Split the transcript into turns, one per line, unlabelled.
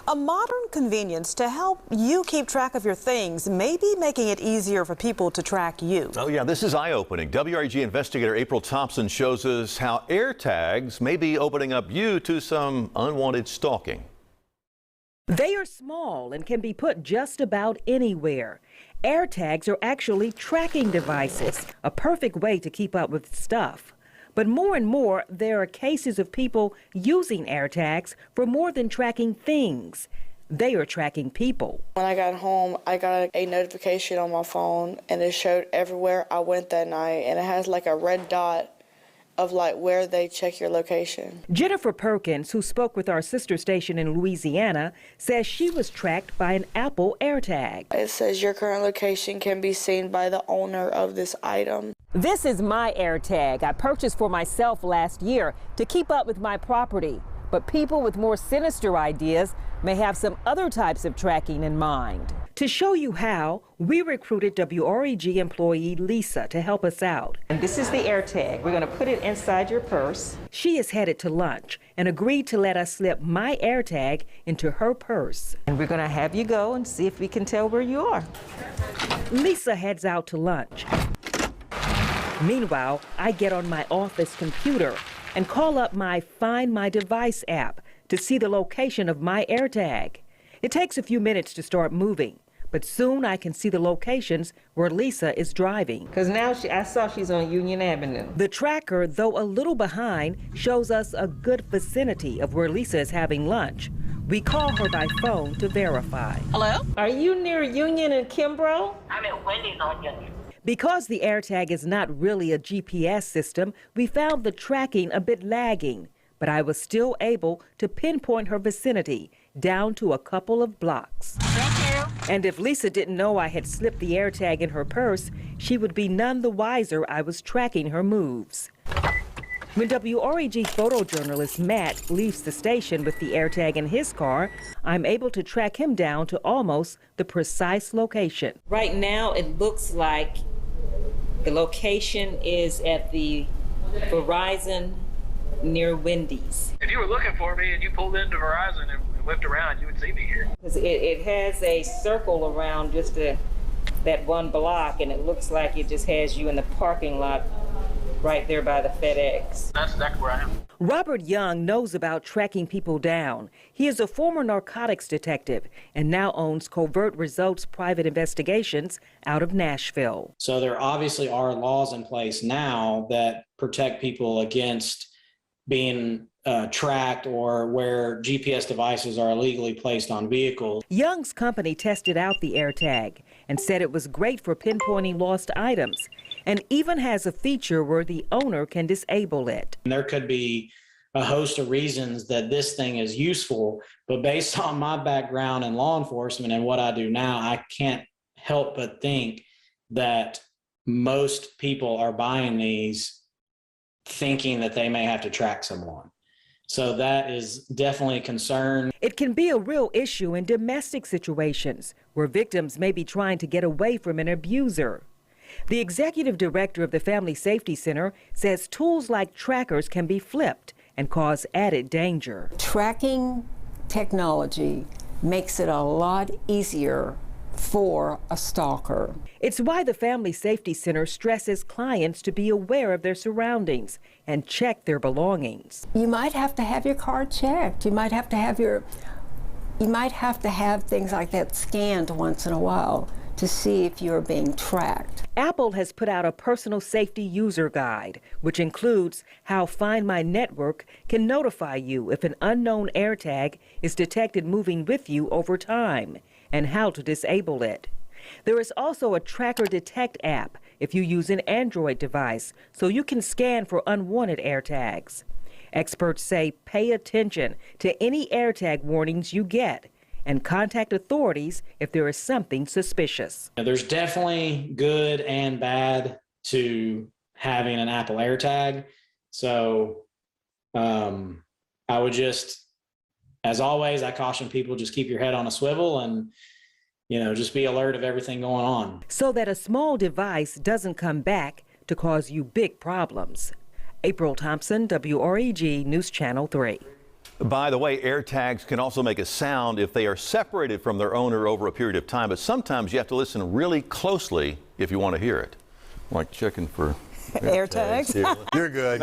A modern convenience to help you keep track of your things, maybe making it easier for people to track you.
Oh yeah, this is eye-opening. WREG investigator April Thompson shows us how AirTags may be opening up you to some unwanted stalking.
They are small and can be put just about anywhere. AirTags are actually tracking devices, a perfect way to keep up with stuff. But more and more, there are cases of people using AirTags for more than tracking things. They are tracking people.
When I got home, I got a notification on my phone, and it showed everywhere I went that night, and it has like a red dot of like where they check your location.
Jennifer Perkins, who spoke with our sister station in Louisiana, says she was tracked by an Apple AirTag.
It says your current location can be seen by the owner of this item.
This is my AirTag I purchased for myself last year to keep up with my property. But people with more sinister ideas may have some other types of tracking in mind. To show you how, we recruited WREG employee Lisa to help us out. And this is the AirTag. We're going to put it inside your purse. She is headed to lunch and agreed to let us slip my AirTag into her purse. And we're going to have you go and see if we can tell where you are. Lisa heads out to lunch. Meanwhile, I get on my office computer and call up my Find My Device app to see the location of my AirTag. It takes a few minutes to start moving, but soon I can see the locations where Lisa is driving. Because now I saw she's on Union Avenue. The tracker, though a little behind, shows us a good vicinity of where Lisa is having lunch. We call her by phone to verify.
Hello?
Are you near Union and Kimbrough?
I'm at Wendy's on Union.
Because the AirTag is not really a GPS system, we found the tracking a bit lagging, but I was still able to pinpoint her vicinity down to a couple of blocks.
Thank you.
And if Lisa didn't know I had slipped the AirTag in her purse, she would be none the wiser I was tracking her moves. When WREG photojournalist Matt leaves the station with the AirTag in his car, I'm able to track him down to almost the precise location. Right now, it looks like the location is at the Verizon near Wendy's.
If you were looking for me and you pulled into Verizon and whipped around, you would see me here.
It has a circle around just that one block, and it looks like it just has you in the parking lot right there by the FedEx.
That's exactly where I am.
Robert Young knows about tracking people down. He is a former narcotics detective and now owns Covert Results Private Investigations out of Nashville.
So there obviously are laws in place now that protect people against being tracked or where GPS devices are illegally placed on vehicles.
Young's company tested out the AirTag and said it was great for pinpointing lost items, and even has a feature where the owner can disable it.
There could be a host of reasons that this thing is useful, but based on my background in law enforcement and what I do now, I can't help but think that most people are buying these thinking that they may have to track someone. So that is definitely a concern.
It can be a real issue in domestic situations where victims may be trying to get away from an abuser. The executive director of the Family Safety Center says tools like trackers can be flipped and cause added danger.
Tracking technology makes it a lot easier for a stalker.
It's why the Family Safety Center stresses clients to be aware of their surroundings and check their belongings.
You might have to have your car checked. You might have to have things like that scanned once in a while to see if you're being tracked.
Apple has put out a personal safety user guide, which includes how Find My Network can notify you if an unknown AirTag is detected moving with you over time, and how to disable it. There is also a Tracker Detect app if you use an Android device, so you can scan for unwanted AirTags. Experts say pay attention to any AirTag warnings you get and contact authorities if there is something suspicious.
There's definitely good and bad to having an Apple AirTag. So I would just, as always, I caution people, just keep your head on a swivel and, just be alert of everything going on.
So that a small device doesn't come back to cause you big problems. April Thompson, WREG News Channel 3.
By the way, air tags can also make a sound if they are separated from their owner over a period of time, but sometimes you have to listen really closely if you want to hear it. Like checking for
Air tags.
You're good.